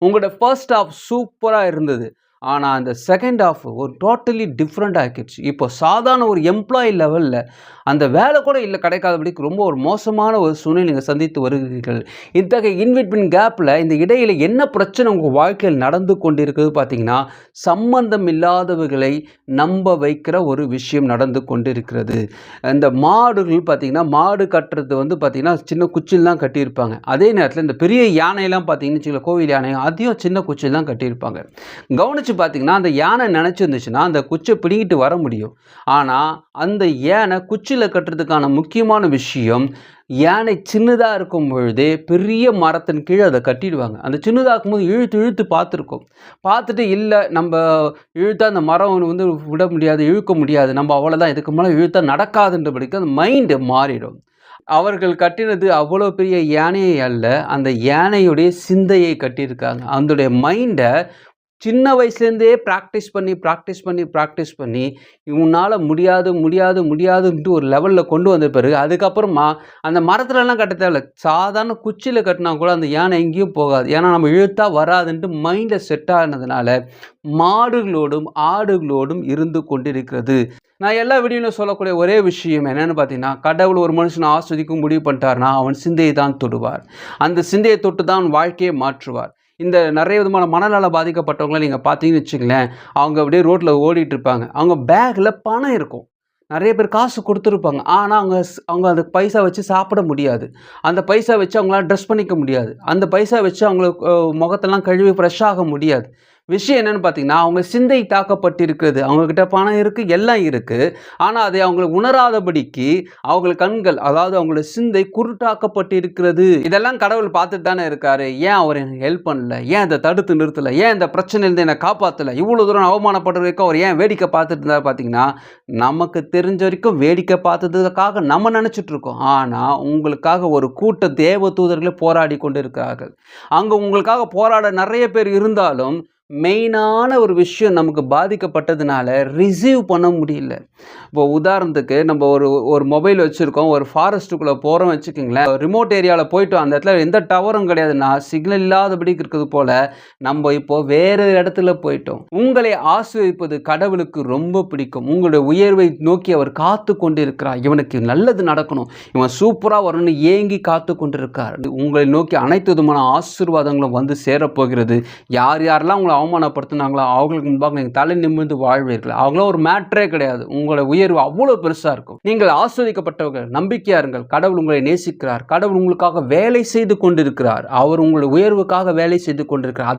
உங்களோட first half சூப்பரா இருந்தது. ஆனா, அந்த செகண்ட் ஹாஃப் ஒரு டோட்டலி டிஃபரெண்ட் ஆக்கிடுச்சு. இப்போ சாதாரண ஒரு எம்ப்ளாயி லெவல்ல அந்த வேலை கூட கிடைக்காதபடிக்கு ரொம்ப ஒரு மோசமான ஒரு சூழ்நிலை நீங்க சந்தித்து வருகிறீர்கள். இத்தகைய இன் பிட்வீன் கேப்ல இந்த இடையில என்ன பிரச்சனை உங்க வாழ்க்கையில் நடந்து கொண்டிருக்குது பார்த்தீங்கன்னா, சம்பந்தம் இல்லாதவர்களை நம்ப வைக்கிற ஒரு விஷயம் நடந்து கொண்டிருக்கிறது. இந்த மாடுகள் பார்த்தீங்கன்னா, மாடு கட்டுறது பார்த்தீங்கன்னா, சின்ன குச்சில் தான் கட்டியிருப்பாங்க. அதே நேரத்தில இந்த பெரிய யானையெல்லாம் பார்த்தீங்கன்னு வச்சுக்கோங்களேன், கோவில் யானை அதையும் சின்ன குச்சில் தான் கட்டியிருப்பாங்க. கவனிச்சு பார்த்தீங்கன்னா, அந்த யானை நினைச்சிருந்துச்சுன்னா, அந்த குச்சிய பிடுங்கிட்டு வர முடியும். ஆனா, அந்த யானை குச்சில கட்டுறதுக்கான முக்கியமான விஷயம், யானை சின்னதா இருக்கும் பொழுதே பெரிய மரத்தின் கீழ அத கட்டிடுவாங்க. அந்த சின்னதா இருக்கும்போது இழுத்து இழுத்து பார்த்துருக்கும். பார்த்துட்டு இல்ல நம்ப இழுத்தா அந்த மரம் விட முடியாது, இழுக்க முடியாது. நம்ம அவ்வளோதான் இதுக்கு மேல இழுத்தா நடக்காதுன்றபடிக்கு அந்த மைண்ட் மாறிடும். அவர்கள் கட்டினது அவ்வளோ பெரிய யானையை அல்ல, அந்த யானையுடைய சிந்தையை கட்டியிருக்காங்க. அதனுடைய மைண்ட சின்ன வயசுலேருந்தே பிராக்டிஸ் பண்ணி இவனால முடியாது, முடியாது, முடியாதுன்ட்டு ஒரு லெவலில் கொண்டு வந்த பிறகு, அதுக்கப்புறமா அந்த மரத்துலலாம் கட்ட தேவையில்ல. சாதாரண குச்சியில கட்டினா கூட அந்த யானை எங்கேயும் போகாது. ஏன்னா நம்ம இழுத்தா வராதுன்ட்டு மைண்டில் செட் ஆனதுனால, மாடுகளோடும், ஆடுகளோடும் இருந்து கொண்டிருக்கிறது. நான் எல்லா வீடியோவிலும் சொல்லக்கூடிய ஒரே விஷயம் என்னன்னு பார்த்தீங்கன்னா, கடவுள் ஒரு மனுஷனை ஆஸ்வதிக்கும் முடிவு பண்ணிட்டார்னா, அவன் சிந்தையை தான் தொடுவார். அந்த சிந்தையை தொட்டு தான் வாழ்க்கையை மாற்றுவார். இந்த நிறைய விதமான மனநலம் பாதிக்கப்பட்டவங்கள நீங்க பார்த்தீங்கன்னு வச்சுக்கங்களேன், அவங்க அப்படியே ரோட்ல ஓடிட்டு இருப்பாங்க. அவங்க பேக்ல பணம் இருக்கும். நெறைய பேர் காசு குடுத்துருப்பாங்க. ஆனா, அவங்க அந்த பைசா வச்சு சாப்பிட முடியாது. அந்த பைசா வச்சு அவங்களால ட்ரெஸ் பண்ணிக்க முடியாது. அந்த பைசா வச்சு அவங்களுக்கு முகத்தெல்லாம் கழுவி ஃப்ரெஷ் ஆக முடியாது. விஷயம் என்னன்னு பார்த்தீங்கன்னா, அவங்க சிந்தை தாக்கப்பட்டிருக்கிறது. அவங்ககிட்ட பணம் இருக்கு, எல்லாம் இருக்கு. ஆனா, அதை அவங்களுக்கு உணராதபடிக்கு அவங்கள் கண்கள், அதாவது அவங்களோட சிந்தை குருட்டாக்கப்பட்டிருக்கிறது. இதெல்லாம் கடவுள் பார்த்துட்டு தானே இருக்காரு. ஏன் அவர் எனக்கு ஹெல்ப் பண்ணல? ஏன் இத தடுத்து நிறுத்தல? ஏன் இந்த பிரச்சனையிலிருந்து என்ன காப்பாத்தல? இவ்வளோ தூரம் நான் அவமானப்படுற வரைக்கும் அவர் ஏன் வேடிக்கை பார்த்துட்டு இருந்தாரு பார்த்தீங்கன்னா, நமக்கு தெரிஞ்ச வரைக்கும் வேடிக்கை பார்த்ததுக்காக நம்ம நினைச்சிட்டு இருக்கோம். ஆனா, உங்களுக்காக ஒரு கூட்ட தேவ தூதர்களே போராடி கொண்டிருக்கிறார்கள். அங்க உங்களுக்காக போராட நெறைய பேர் இருந்தாலும், மெயினான ஒரு விஷயம் நமக்கு பாதிக்கப்பட்டதுனால ரிசீவ் பண்ண முடியல. இப்போ உதாரணத்துக்கு நம்ம ஒரு மொபைல் வச்சுருக்கோம், ஒரு ஃபாரஸ்ட்டுக்குள்ளே போகிறோம் வச்சுக்கோங்களேன், ரிமோட் ஏரியாவில் போயிட்டோம், அந்த இடத்துல எந்த டவரும் கிடையாதுன்னா சிக்னல் இல்லாதபடிக்கு இருக்கிறது போல் நம்ம இப்போ வேறு இடத்துல போயிட்டோம். உங்களை ஆசிர்வதிப்பது கடவுளுக்கு ரொம்ப பிடிக்கும். உங்களுடைய உயர்வை நோக்கி அவர் காத்து கொண்டு இருக்கிறார். இவனுக்கு நல்லது நடக்கணும், இவன் சூப்பராக வரணும்னு ஏங்கி காத்து கொண்டிருக்கார். உங்களை நோக்கி அனைத்து விதமான ஆசீர்வாதங்களும் வந்து சேரப்போகிறது. யாரெல்லாம் உங்களை அவமானப்படுத்தினாங்களோ அவங்களுக்கு முன்பாக நீங்கள் தலை நிமிர்ந்து வாழ்வீர்கள். அவங்களும் ஒரு மேட்டரே கிடையாது. உங்களோட உயர்வு அவ்வளோ பெருசாக இருக்கும். நீங்கள் ஆஸ்வதிக்கப்பட்டவர்கள், நம்பிக்கையா இருங்கள். கடவுள் உங்களை நேசிக்கிறார். கடவுள் உங்களுக்காக வேலை செய்து கொண்டிருக்கிறார். அவர் உங்களுடைய உயர்வுக்காக வேலை செய்து கொண்டிருக்கிறார்.